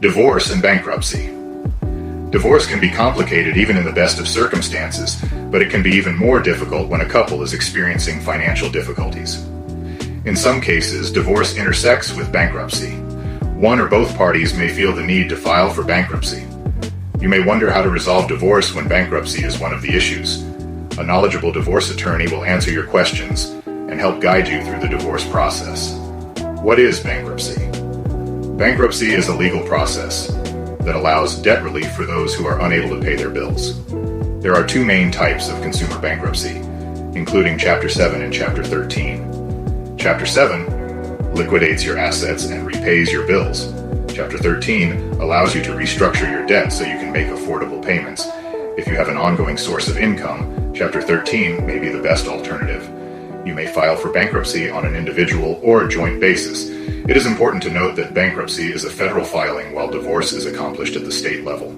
Divorce and bankruptcy. Divorce can be complicated even in the best of circumstances, but it can be even more difficult when a couple is experiencing financial difficulties. In some cases, divorce intersects with bankruptcy. One or both parties may feel the need to file for bankruptcy. You may wonder how to resolve divorce when bankruptcy is one of the issues. A knowledgeable divorce attorney will answer your questions and help guide you through the divorce process. What is bankruptcy? Bankruptcy is a legal process that allows debt relief for those who are unable to pay their bills. There are two main types of consumer bankruptcy, including Chapter 7 and Chapter 13. Chapter 7 liquidates your assets and repays your bills. Chapter 13 allows you to restructure your debt so you can make affordable payments. If you have an ongoing source of income, Chapter 13 may be the best alternative. You may file for bankruptcy on an individual or joint basis. It is important to note that bankruptcy is a federal filing while divorce is accomplished at the state level.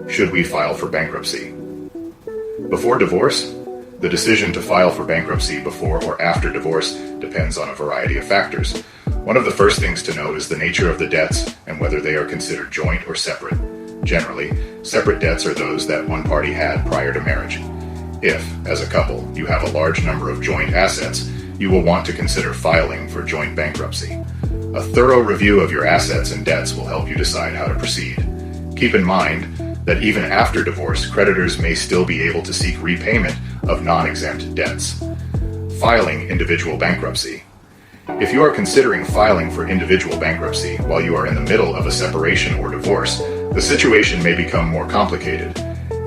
Should we file for bankruptcy? Before divorce, the decision to file for bankruptcy before or after divorce depends on a variety of factors. One of the first things to know is the nature of the debts and whether they are considered joint or separate. Generally, separate debts are those that one party had prior to marriage. If, as a couple, you have a large number of joint assets, you will want to consider filing for joint bankruptcy. A thorough review of your assets and debts will help you decide how to proceed. Keep in mind that even after divorce, creditors may still be able to seek repayment of non-exempt debts. Filing individual bankruptcy. If you are considering filing for individual bankruptcy while you are in the middle of a separation or divorce, the situation may become more complicated.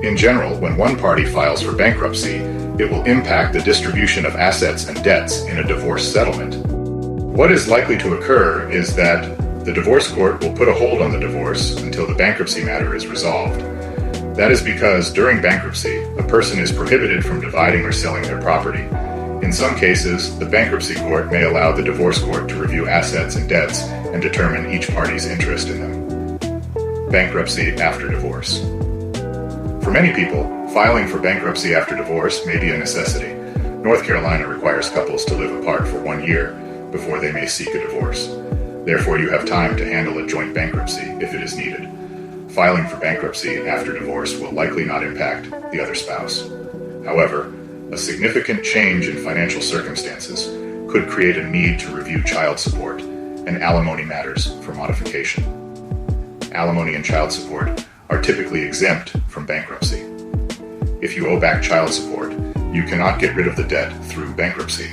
In general, when one party files for bankruptcy, it will impact the distribution of assets and debts in a divorce settlement. What is likely to occur is that the divorce court will put a hold on the divorce until the bankruptcy matter is resolved. That is because during bankruptcy, a person is prohibited from dividing or selling their property. In some cases, the bankruptcy court may allow the divorce court to review assets and debts and determine each party's interest in them. Bankruptcy after divorce. For many people, filing for bankruptcy after divorce may be a necessity. North Carolina requires couples to live apart for 1 year before they may seek a divorce. Therefore, you have time to handle a joint bankruptcy if it is needed. Filing for bankruptcy after divorce will likely not impact the other spouse. However, a significant change in financial circumstances could create a need to review child support and alimony matters for modification. Alimony and child support are typically exempt from bankruptcy. If you owe back child support, you cannot get rid of the debt through bankruptcy.